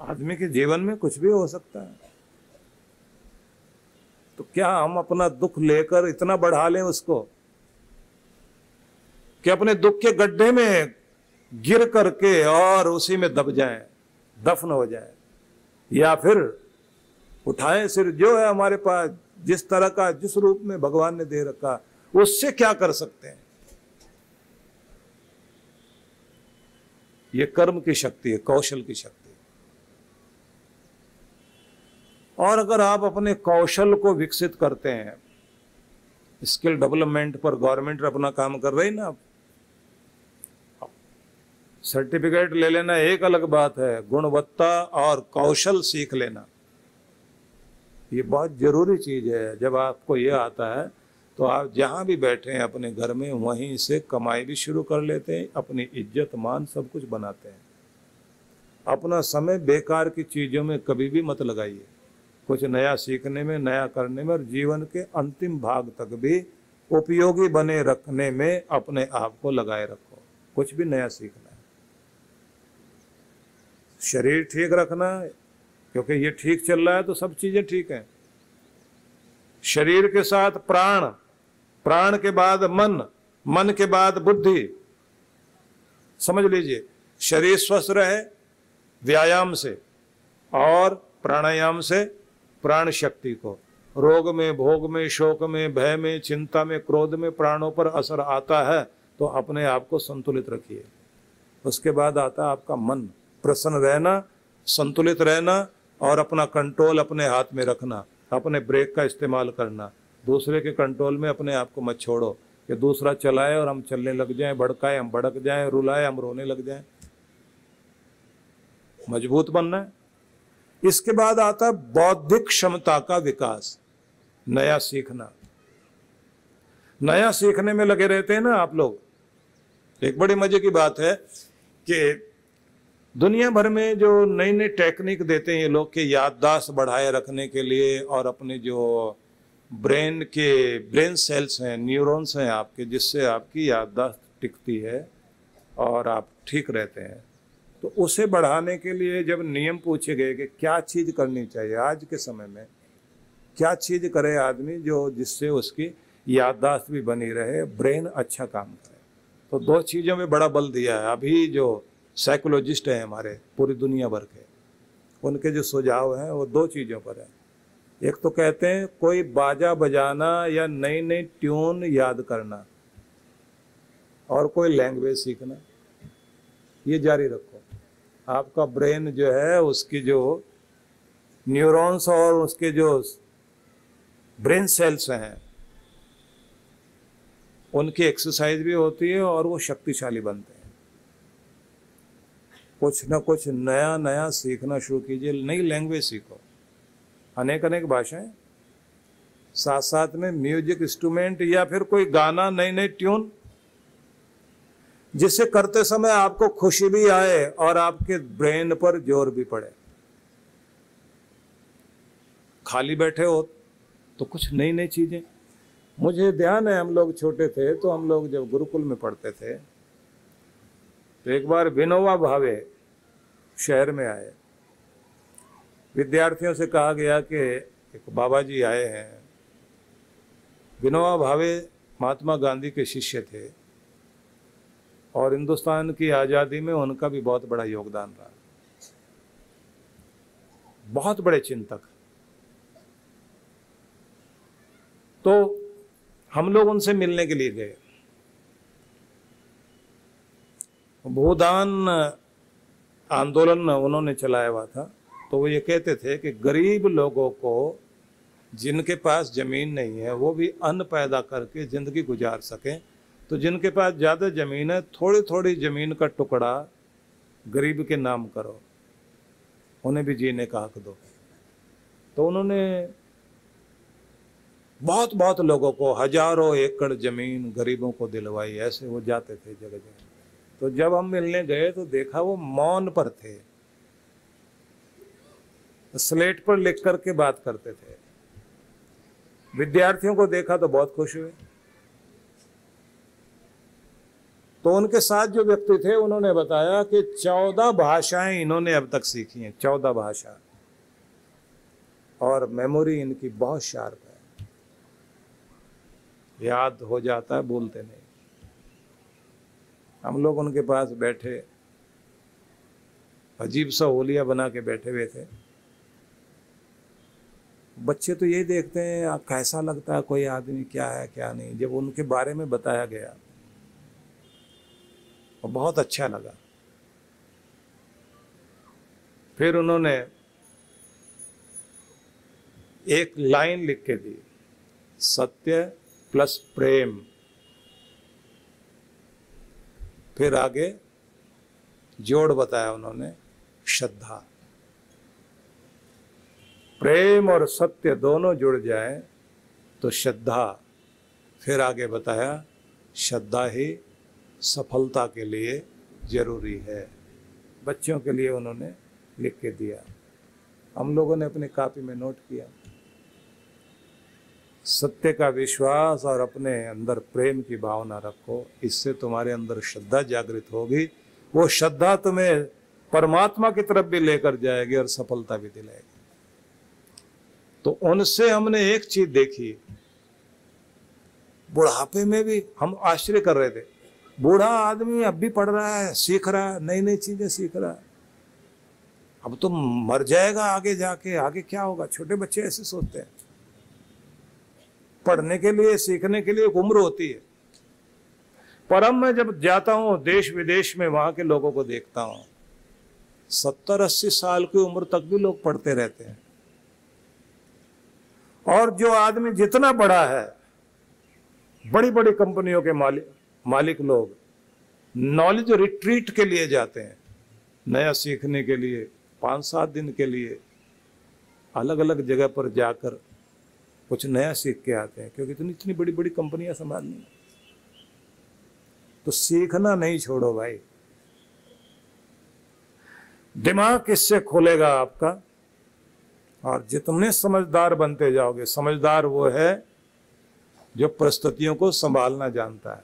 आदमी के जीवन में कुछ भी हो सकता है। तो क्या हम अपना दुख लेकर इतना बढ़ा लें उसको कि अपने दुख के गड्ढे में गिर करके और उसी में दब जाएं, दफन हो जाएं, या फिर उठाएं सिर, जो है हमारे पास, जिस तरह का, जिस रूप में भगवान ने दे रखा, उससे क्या कर सकते हैं। ये कर्म की शक्ति है, कौशल की शक्ति है। और अगर आप अपने कौशल को विकसित करते हैं, स्किल डेवलपमेंट पर गवर्नमेंट अपना काम कर रही ना, सर्टिफिकेट ले लेना एक अलग बात है, गुणवत्ता और कौशल सीख लेना ये बहुत जरूरी चीज है। जब आपको ये आता है तो आप जहां भी बैठे हैं अपने घर में, वहीं से कमाई भी शुरू कर लेते हैं, अपनी इज्जत मान सब कुछ बनाते हैं। अपना समय बेकार की चीजों में कभी भी मत लगाइए, कुछ नया सीखने में, नया करने में, और जीवन के अंतिम भाग तक भी उपयोगी बने रखने में अपने आप को लगाए रखो। कुछ भी नया सीखना है, शरीर ठीक रखना है, क्योंकि ये ठीक चल रहा है तो सब चीजें ठीक हैं। शरीर के साथ प्राण, प्राण के बाद मन, मन के बाद बुद्धि। समझ लीजिए, शरीर स्वस्थ रहे व्यायाम से और प्राणायाम से प्राण शक्ति को। रोग में, भोग में, शोक में, भय में, चिंता में, क्रोध में प्राणों पर असर आता है तो अपने आप को संतुलित रखिए। उसके बाद आता है आपका मन, प्रसन्न रहना, संतुलित रहना और अपना कंट्रोल अपने हाथ में रखना, अपने ब्रेक का इस्तेमाल करना। दूसरे के कंट्रोल में अपने आप को मत छोड़ो कि दूसरा चलाए और हम चलने लग जाएं, भड़काए हम भड़क जाएं, रुलाए हम रोने लग जाएं। मजबूत बनना है। इसके बाद आता है बौद्धिक क्षमता का विकास, नया सीखना। नया सीखने में लगे रहते हैं ना आप लोग। एक बड़ी मजे की बात है कि दुनिया भर में जो नई नई टेक्निक देते हैं ये लोग के याददाश्त बढ़ाए रखने के लिए, और अपने जो ब्रेन सेल्स हैं, न्यूरॉन्स हैं आपके, जिससे आपकी याददाश्त टिकती है और आप ठीक रहते हैं, तो उसे बढ़ाने के लिए जब नियम पूछे गए कि क्या चीज़ करनी चाहिए आज के समय में, क्या चीज़ करे आदमी जो जिससे उसकी याददाश्त भी बनी रहे, ब्रेन अच्छा काम करे, तो दो चीज़ों में बड़ा बल दिया है। अभी जो साइकोलॉजिस्ट हैं हमारे पूरी दुनिया भर के, उनके जो सुझाव हैं वो दो चीज़ों पर है। एक तो कहते हैं कोई बाजा बजाना या नई नई ट्यून याद करना, और कोई लैंग्वेज सीखना। ये जारी रखो। आपका ब्रेन जो है, उसकी जो न्यूरॉन्स और उसके जो ब्रेन सेल्स हैं, उनकी एक्सरसाइज भी होती है और वो शक्तिशाली बनते हैं। कुछ ना कुछ नया नया सीखना शुरू कीजिए, नई लैंग्वेज सीखो, अनेक अनेक भाषाएं, साथ साथ में म्यूजिक इंस्ट्रूमेंट या फिर कोई गाना, नई नई ट्यून, जिससे करते समय आपको खुशी भी आए और आपके ब्रेन पर जोर भी पड़े। खाली बैठे हो तो कुछ नई नई चीजें। मुझे ध्यान है, हम लोग छोटे थे तो हम लोग जब गुरुकुल में पढ़ते थे तो एक बार विनोबा भावे शहर में आए। विद्यार्थियों से कहा गया कि एक बाबा जी आए हैं। विनोबा भावे महात्मा गांधी के शिष्य थे और हिंदुस्तान की आज़ादी में उनका भी बहुत बड़ा योगदान रहा, बहुत बड़े चिंतक। तो हम लोग उनसे मिलने के लिए गए। भूदान आंदोलन उन्होंने चलाया हुआ था, तो वो ये कहते थे कि गरीब लोगों को, जिनके पास ज़मीन नहीं है, वो भी अन्न पैदा करके ज़िंदगी गुजार सकें, तो जिनके पास ज़्यादा ज़मीन है, थोड़ी थोड़ी ज़मीन का टुकड़ा गरीब के नाम करो, उन्हें भी जीने का हक दो। तो उन्होंने बहुत बहुत लोगों को हजारों एकड़ ज़मीन गरीबों को दिलवाई। ऐसे वो जाते थे जगह जगह। तो जब हम मिलने गए तो देखा वो मौन पर थे, स्लेट पर लिख करके बात करते थे। विद्यार्थियों को देखा तो बहुत खुश हुए। तो उनके साथ जो व्यक्ति थे उन्होंने बताया कि 14 भाषाएं इन्होंने अब तक सीखी हैं, 14 भाषा, और मेमोरी इनकी बहुत शार्प है, याद हो जाता है, बोलते नहीं। हम लोग उनके पास बैठे, अजीब सा होलिया बना के बैठे हुए थे। बच्चे तो यही देखते हैं कैसा लगता है कोई आदमी, क्या है क्या नहीं। जब उनके बारे में बताया गया और बहुत अच्छा लगा। फिर उन्होंने एक लाइन लिख के दी, सत्य प्लस प्रेम। फिर आगे जोड़ बताया उन्होंने, श्रद्धा। प्रेम और सत्य दोनों जुड़ जाए तो श्रद्धा। फिर आगे बताया, श्रद्धा ही सफलता के लिए जरूरी है। बच्चों के लिए उन्होंने लिख के दिया, हम लोगों ने अपनी कॉपी में नोट किया। सत्य का विश्वास और अपने अंदर प्रेम की भावना रखो, इससे तुम्हारे अंदर श्रद्धा जागृत होगी। वो श्रद्धा तुम्हें परमात्मा की तरफ भी लेकर जाएगी और सफलता भी दिलाएगी। तो उनसे हमने एक चीज देखी, बुढ़ापे में भी हम आश्चर्य कर रहे थे, बूढ़ा आदमी अब भी पढ़ रहा है, सीख रहा है, नई नई चीजें सीख रहा है। अब तो मर जाएगा आगे जाके, आगे क्या होगा। छोटे बच्चे ऐसे सोचते हैं। पढ़ने के लिए, सीखने के लिए एक उम्र होती है। पर अब मैं जब जाता हूं देश विदेश में, वहां के लोगों को देखता हूं, 70-80 साल की उम्र तक भी लोग पढ़ते रहते हैं। और जो आदमी जितना बड़ा है, बड़ी बड़ी कंपनियों के मालिक लोग नॉलेज रिट्रीट के लिए जाते हैं, नया सीखने के लिए 5-7 दिन के लिए अलग अलग जगह पर जाकर कुछ नया सीख के आते हैं, क्योंकि इतनी बड़ी बड़ी कंपनियां संभालनी। तो सीखना नहीं छोड़ो भाई। दिमाग किससे खोलेगा आपका, और जितने समझदार बनते जाओगे, समझदार वो है जो परिस्थितियों को संभालना जानता है।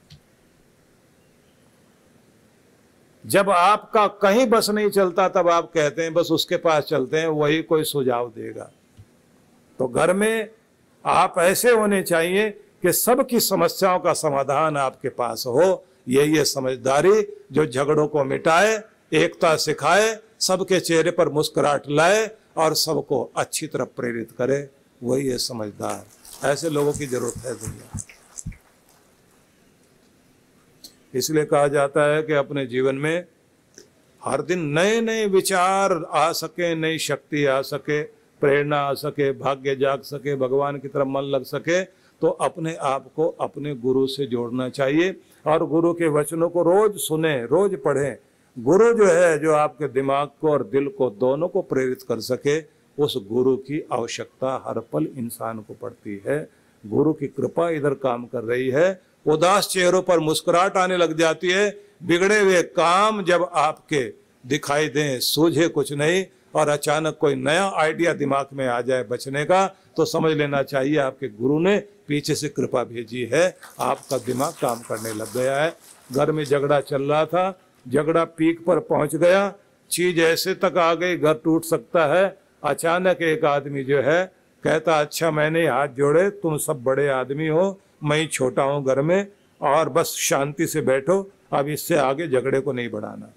जब आपका कहीं बस नहीं चलता तब आप कहते हैं बस उसके पास चलते हैं, वही कोई सुझाव देगा। तो घर में आप ऐसे होने चाहिए कि सबकी समस्याओं का समाधान आपके पास हो। यही है समझदारी, जो झगड़ों को मिटाए, एकता सिखाए, सबके चेहरे पर मुस्कुराहट लाए और सबको अच्छी तरफ प्रेरित करे। वही है समझदार। ऐसे लोगों की जरूरत है दुनिया। इसलिए कहा जाता है कि अपने जीवन में हर दिन नए नए विचार आ सके, नई शक्ति आ सके, प्रेरणा आ सके, भाग्य जाग सके, भगवान की तरफ मन लग सके, तो अपने आप को अपने गुरु से जोड़ना चाहिए और गुरु के वचनों को रोज सुने, रोज पढ़ें। गुरु जो है, जो आपके दिमाग को और दिल को दोनों को प्रेरित कर सके, उस गुरु की आवश्यकता हर पल इंसान को पड़ती है। गुरु की कृपा इधर काम कर रही है, उदास चेहरों पर मुस्कुराहट आने लग जाती है। बिगड़े हुए काम जब आपके दिखाई दें, सूझे कुछ नहीं, और अचानक कोई नया आइडिया दिमाग में आ जाए बचने का, तो समझ लेना चाहिए आपके गुरु ने पीछे से कृपा भेजी है, आपका दिमाग काम करने लग गया है। घर में झगड़ा चल रहा था, झगड़ा पीक पर पहुंच गया, चीज ऐसे तक आ गई घर टूट सकता है। अचानक एक आदमी जो है कहता, अच्छा मैंने हाथ जोड़े, तुम सब बड़े आदमी हो, मैं ही छोटा हूं घर में, और बस शांति से बैठो, अब इससे आगे झगड़े को नहीं बढ़ाना।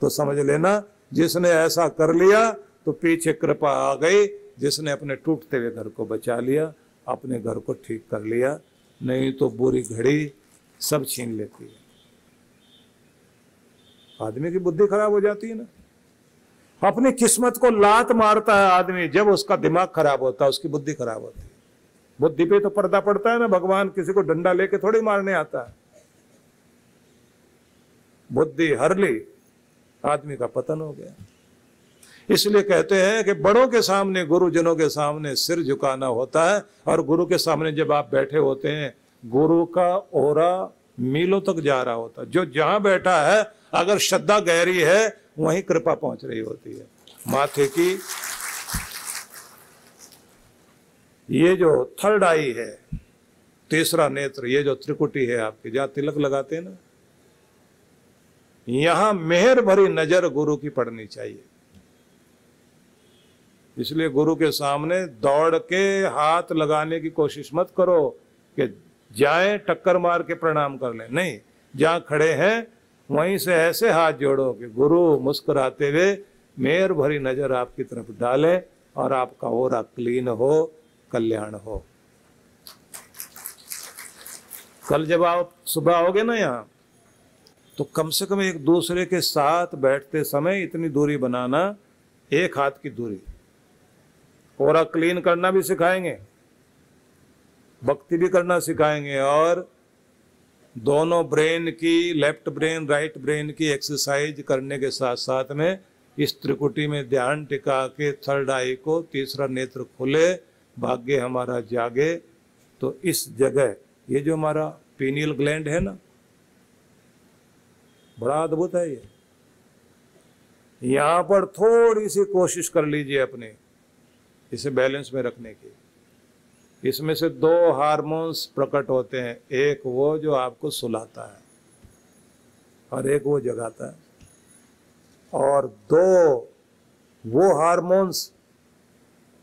तो समझ लेना, जिसने ऐसा कर लिया तो पीछे कृपा आ गई, जिसने अपने टूटते हुए घर को बचा लिया, अपने घर को ठीक कर लिया। नहीं तो बुरी घड़ी सब छीन लेती है। आदमी की बुद्धि खराब हो जाती है ना। अपनी किस्मत को लात मारता है आदमी जब उसका दिमाग खराब होता है, उसकी बुद्धि खराब होती है। बुद्धि पे तो पर्दा पड़ता है ना, भगवान किसी को डंडा लेके थोड़ी मारने आता है। बुद्धि हर ली, आदमी का पतन हो गया। इसलिए कहते हैं कि बड़ों के सामने, गुरुजनों के सामने सिर झुकाना होता है, और गुरु के सामने जब आप बैठे होते हैं, गुरु का ओरा मीलों तक जा रहा होता है। जो जहां बैठा है, अगर श्रद्धा गहरी है, वहीं कृपा पहुंच रही होती है। माथे की ये जो थर्ड आई है, तीसरा नेत्र, ये जो त्रिकुटी है आपकी, जहां तिलक लगाते हैं ना, यहां मेहर भरी नजर गुरु की पड़नी चाहिए। इसलिए गुरु के सामने दौड़ के हाथ लगाने की कोशिश मत करो कि जाएं टक्कर मार के प्रणाम कर लें, नहीं, जहां खड़े हैं वहीं से ऐसे हाथ जोड़ो कि गुरु मुस्कुराते हुए मेहर भरी नजर आपकी तरफ डाले और आपका ओरा क्लीन हो, कल्याण हो। कल जब आप सुबह आओगे ना यहाँ, तो कम से कम एक दूसरे के साथ बैठते समय इतनी दूरी बनाना, एक हाथ की दूरी। ओरा क्लीन करना भी सिखाएंगे, भक्ति भी करना सिखाएंगे, और दोनों ब्रेन की, लेफ्ट ब्रेन राइट ब्रेन की एक्सरसाइज करने के साथ साथ में इस त्रिकुटी में ध्यान टिका के थर्ड आई को, तीसरा नेत्र खुले, भाग्य हमारा जागे। तो इस जगह ये जो हमारा पीनियल ग्लैंड है ना, बड़ा अद्भुत है ये। यहां पर थोड़ी सी कोशिश कर लीजिए अपने इसे बैलेंस में रखने की। इसमें से दो हार्मोन्स प्रकट होते हैं, एक वो जो आपको सुलाता है और एक वो जगाता है, और दो वो हार्मोन्स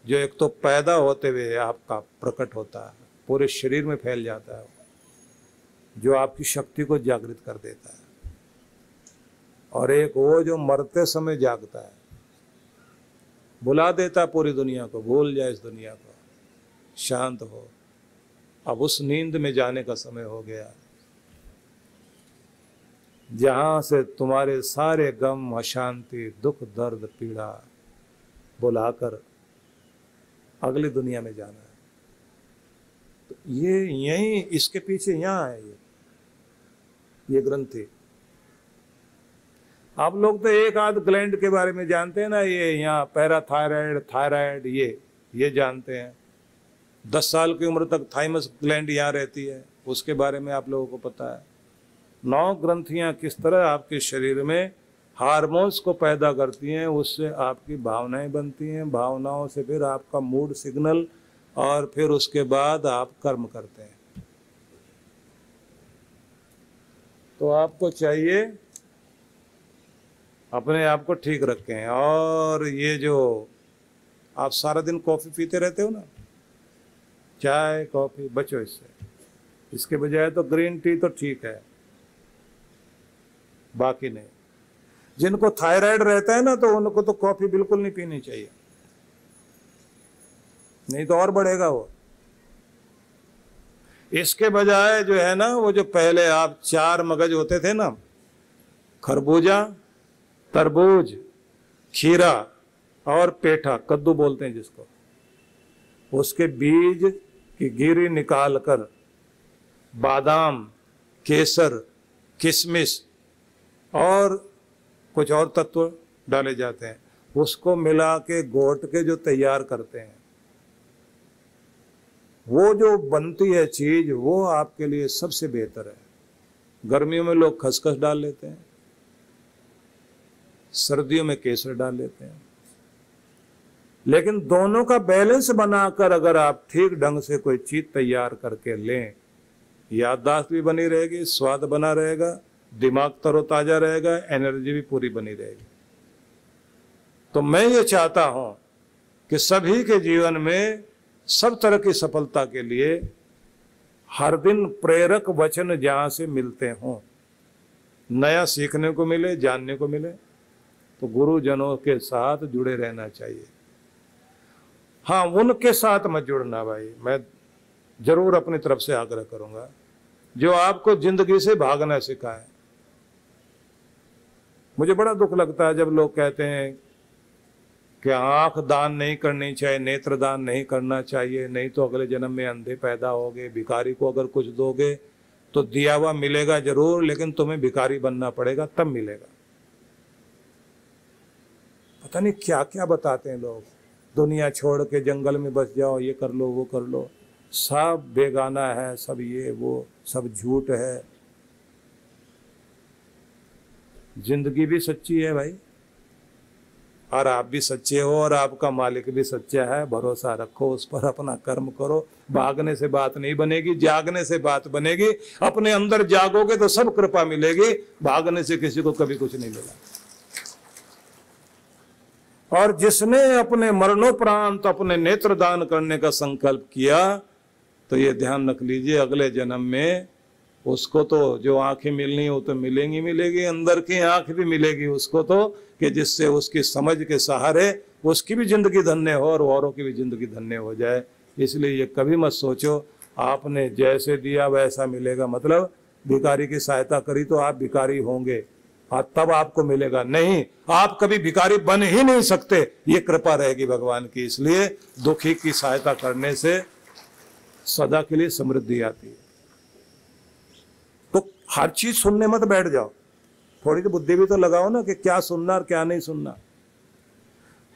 जो एक तो पैदा होते हुए आपका प्रकट होता है, पूरे शरीर में फैल जाता है, जो आपकी शक्ति को जागृत कर देता है, और एक वो जो मरते समय जागता है, बुला देता पूरी दुनिया को, भूल जाए इस दुनिया को, शांत हो, अब उस नींद में जाने का समय हो गया जहां से तुम्हारे सारे गम, अशांति, दुख, दर्द, पीड़ा बुलाकर अगली दुनिया में जाना है। तो ये यहीं, इसके पीछे यहाँ है ये ग्रंथि। आप लोग तो एक आध ग्लैंड के बारे में जानते हैं ना, ये यहाँ पैराथायराइड, थायराइड, ये जानते हैं। 10 साल की उम्र तक थाइमस ग्लैंड यहाँ रहती है, उसके बारे में आप लोगों को पता है। 9 ग्रंथियां किस तरह आपके शरीर में हार्मोन्स को पैदा करती हैं, उससे आपकी भावनाएं बनती हैं, भावनाओं से फिर आपका मूड सिग्नल, और फिर उसके बाद आप कर्म करते हैं। तो आपको चाहिए अपने आप को ठीक रखें। और ये जो आप सारा दिन कॉफ़ी पीते रहते हो ना, चाय कॉफ़ी, बचो इससे। इसके बजाय तो ग्रीन टी तो ठीक है, बाकी नहीं। जिनको थायराइड रहता है ना, तो उनको तो कॉफ़ी बिल्कुल नहीं पीनी चाहिए, नहीं तो और बढ़ेगा वो। इसके बजाय जो है ना, वो जो पहले आप 4 मगज होते थे ना, खरबूजा, तरबूज, खीरा और पेठा, कद्दू बोलते हैं जिसको, उसके बीज की गिरी निकालकर बादाम, केसर, किशमिश और कुछ और तत्व डाले जाते हैं, उसको मिला के घोट के जो तैयार करते हैं, वो जो बनती है चीज, वो आपके लिए सबसे बेहतर है। गर्मियों में लोग खसखस डाल लेते हैं, सर्दियों में केसर डाल लेते हैं, लेकिन दोनों का बैलेंस बनाकर अगर आप ठीक ढंग से कोई चीज तैयार करके लें, याददाश्त भी बनी रहेगी, स्वाद बना रहेगा, दिमाग तरोताजा रहेगा, एनर्जी भी पूरी बनी रहेगी। तो मैं ये चाहता हूं कि सभी के जीवन में सब तरह की सफलता के लिए हर दिन प्रेरक वचन जहां से मिलते हों, नया सीखने को मिले, जानने को मिले, तो गुरुजनों के साथ जुड़े रहना चाहिए। हाँ, उनके साथ मत जुड़ना भाई, मैं जरूर अपनी तरफ से आग्रह करूंगा, जो आपको जिंदगी से भागना सिखाए। मुझे बड़ा दुख लगता है जब लोग कहते हैं कि आंख दान नहीं करनी चाहिए, नेत्र दान नहीं करना चाहिए, नहीं तो अगले जन्म में अंधे पैदा होगे, भिखारी को अगर कुछ दोगे तो दिया हुआ मिलेगा जरूर, लेकिन तुम्हें भिखारी बनना पड़ेगा तब मिलेगा। पता नहीं क्या क्या बताते हैं लोग, दुनिया छोड़ के जंगल में बस जाओ, ये कर लो, वो कर लो, सब बेगाना है, सब ये वो, सब झूठ है। जिंदगी भी सच्ची है भाई, और आप भी सच्चे हो और आपका मालिक भी सच्चा है। भरोसा रखो उस पर, अपना कर्म करो। भागने से बात नहीं बनेगी, जागने से बात बनेगी। अपने अंदर जागोगे तो सब कृपा मिलेगी, भागने से किसी को कभी कुछ नहीं मिला। और जिसने अपने मरणोपरांत अपने नेत्र दान करने का संकल्प किया, तो ये ध्यान रख लीजिए, अगले जन्म में उसको तो जो आंखें मिलनी हो तो मिलेंगी मिलेगी, अंदर की आंख भी मिलेगी उसको तो, कि जिससे उसकी समझ के सहारे उसकी भी जिंदगी धन्य हो और औरों की भी जिंदगी धन्य हो जाए। इसलिए ये कभी मत सोचो आपने जैसे दिया वैसा मिलेगा, मतलब भिखारी की सहायता करी तो आप भिखारी होंगे और तब आपको मिलेगा। नहीं, आप कभी भिखारी बन ही नहीं सकते, ये कृपा रहेगी भगवान की। इसलिए दुखी की सहायता करने से सदा के लिए समृद्धि आती है। तो हर चीज सुनने मत बैठ जाओ, थोड़ी तो बुद्धि भी तो लगाओ ना कि क्या सुनना और क्या नहीं सुनना।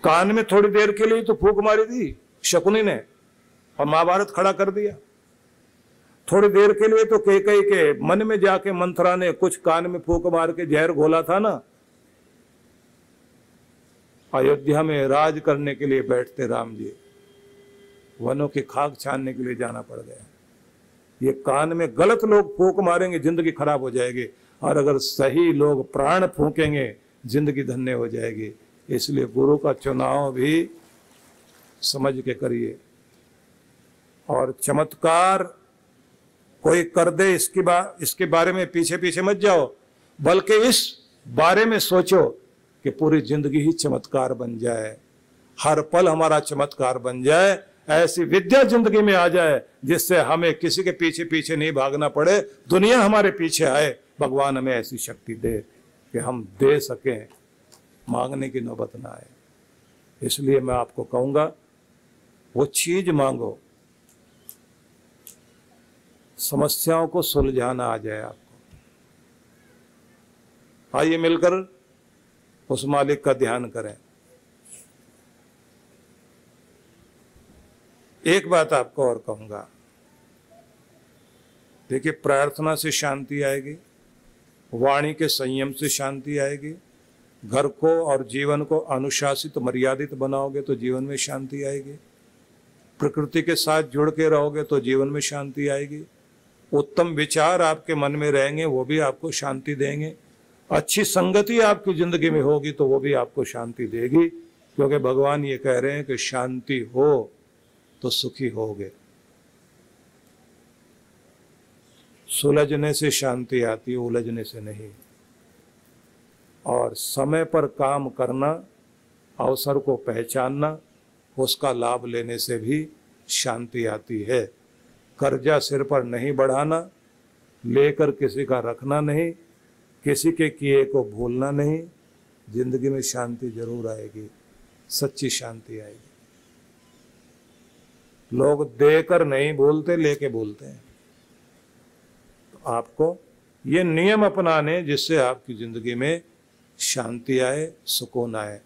कान में थोड़ी देर के लिए तो फूंक मारी थी शकुनी ने और महाभारत खड़ा कर दिया। थोड़ी देर के लिए तो कैकेयी के मन में जाके मंथरा ने कुछ कान में फूंक मार के जहर घोला था ना। अयोध्या में राज करने के लिए बैठते राम जी, वनों की खाक छानने के लिए जाना पड़ गया। ये कान में गलत लोग फूंक मारेंगे, जिंदगी खराब हो जाएगी, और अगर सही लोग प्राण फूंकेंगे जिंदगी धन्य हो जाएगी। इसलिए गुरु का चुनाव भी समझ के करिए। और चमत्कार कोई कर दे इसके बारे में पीछे पीछे मत जाओ, बल्कि इस बारे में सोचो कि पूरी जिंदगी ही चमत्कार बन जाए, हर पल हमारा चमत्कार बन जाए। ऐसी विद्या जिंदगी में आ जाए जिससे हमें किसी के पीछे पीछे नहीं भागना पड़े, दुनिया हमारे पीछे आए। भगवान हमें ऐसी शक्ति दे कि हम दे सकें, मांगने की नौबत ना आए। इसलिए मैं आपको कहूंगा वो चीज मांगो, समस्याओं को सुलझाना आ जाए आपको। आइए मिलकर उस मालिक का ध्यान करें। एक बात आपको और कहूंगा, देखिए, प्रार्थना से शांति आएगी, वाणी के संयम से शांति आएगी, घर को और जीवन को अनुशासित मर्यादित बनाओगे तो जीवन में शांति आएगी, प्रकृति के साथ जुड़ के रहोगे तो जीवन में शांति आएगी, उत्तम विचार आपके मन में रहेंगे वो भी आपको शांति देंगे, अच्छी संगति आपकी जिंदगी में होगी तो वो भी आपको शांति देगी। क्योंकि भगवान ये कह रहे हैं कि शांति हो तो सुखी होगे। सुलझने से शांति आती है, उलझने से नहीं। और समय पर काम करना, अवसर को पहचानना, उसका लाभ लेने से भी शांति आती है। कर्जा सिर पर नहीं बढ़ाना, लेकर किसी का रखना नहीं, किसी के किए को भूलना नहीं, जिंदगी में शांति जरूर आएगी, सच्ची शांति आएगी। लोग देकर नहीं बोलते, लेके बोलते हैं। तो आपको ये नियम अपनाने जिससे आपकी जिंदगी में शांति आए, सुकून आए।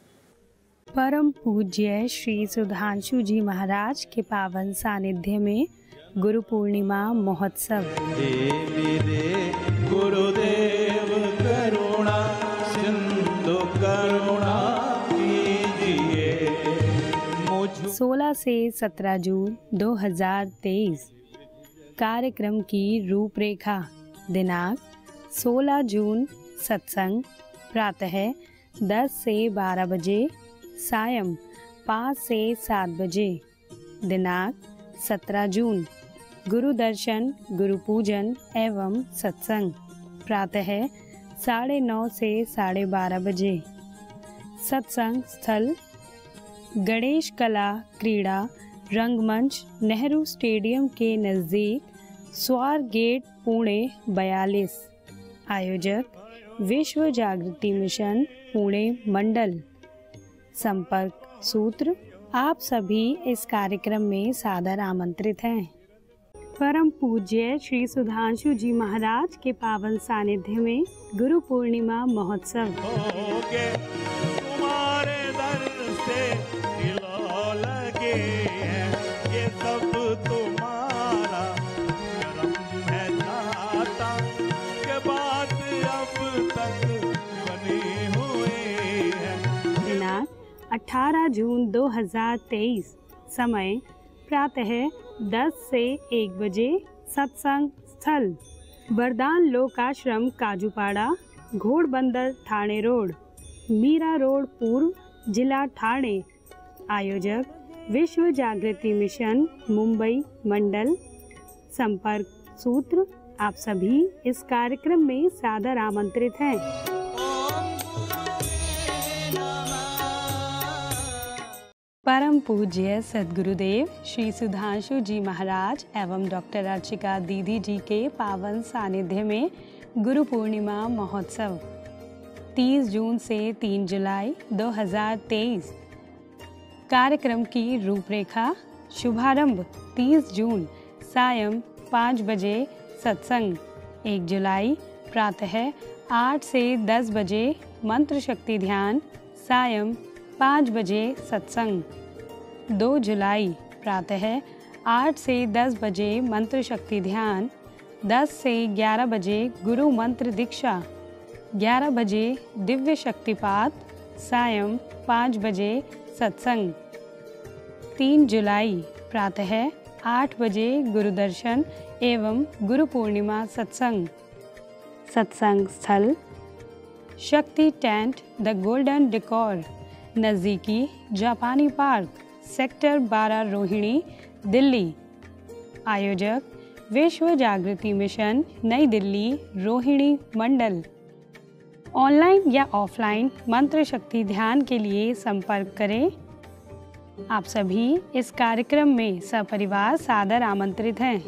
परम पूज्य श्री सुधांशु जी महाराज के पावन सानिध्य में गुरु पूर्णिमा महोत्सव। गुरुदेव करुणा सिंधु करुणा कीजिए। 16 से 17 जून 2023। कार्यक्रम की रूपरेखा। दिनांक 16 जून सत्संग प्रातः 10 से 12 बजे, सायं 5 से 7 बजे। दिनांक 17 जून गुरु दर्शन, गुरु पूजन एवं सत्संग प्रातः 9:30 से 12:30 बजे। सत्संग स्थल गणेश कला क्रीड़ा रंगमंच, नेहरू स्टेडियम के नज़दीक, स्वार गेट, पुणे 42। आयोजक विश्व जागृति मिशन पुणे मंडल। संपर्क सूत्र। आप सभी इस कार्यक्रम में सादर आमंत्रित हैं। परम पूज्य श्री सुधांशु जी महाराज के पावन सानिध्य में गुरु पूर्णिमा महोत्सव। तुम्हारे दर से दिलों लगे हैं, ये सब तुम्हारा करम है दाता, के बात अब तक बनी हुई है। दिनांक 18 जून 2023। समय प्रातः 10 से 1 बजे। सत्संग स्थल वरदान लोकाश्रम काजूपाड़ा, घोड़बंदर ठाणे रोड, मीरा रोड पूर्व, जिला ठाणे। आयोजक विश्व जागृति मिशन मुंबई मंडल। संपर्क सूत्र। आप सभी इस कार्यक्रम में सादर आमंत्रित हैं। परम पूज्य सद्गुरुदेव श्री सुधांशु जी महाराज एवं डॉक्टर अर्चिका दीदी जी के पावन सानिध्य में गुरु पूर्णिमा महोत्सव 30 जून से 3 जुलाई 2023। कार्यक्रम की रूपरेखा। शुभारंभ 30 जून सायं 5 बजे सत्संग। 1 जुलाई प्रातः 8 से 10 बजे मंत्र शक्ति ध्यान। सायं 5 बजे सत्संग। 2 जुलाई प्रातः 8 से 10 बजे मंत्र शक्ति ध्यान। 10 से 11 बजे गुरु मंत्र दीक्षा। 11 बजे दिव्य शक्तिपात। सायं 5 बजे सत्संग। 3 जुलाई प्रातः 8 बजे गुरुदर्शन एवं गुरु पूर्णिमा सत्संग। सत्संग स्थल शक्ति टेंट द गोल्डन डेकोर, नज़दीकी जापानी पार्क, सेक्टर 12 रोहिणी, दिल्ली। आयोजक विश्व जागृति मिशन नई दिल्ली रोहिणी मंडल। ऑनलाइन या ऑफलाइन मंत्र शक्ति ध्यान के लिए संपर्क करें। आप सभी इस कार्यक्रम में सपरिवार सादर आमंत्रित हैं।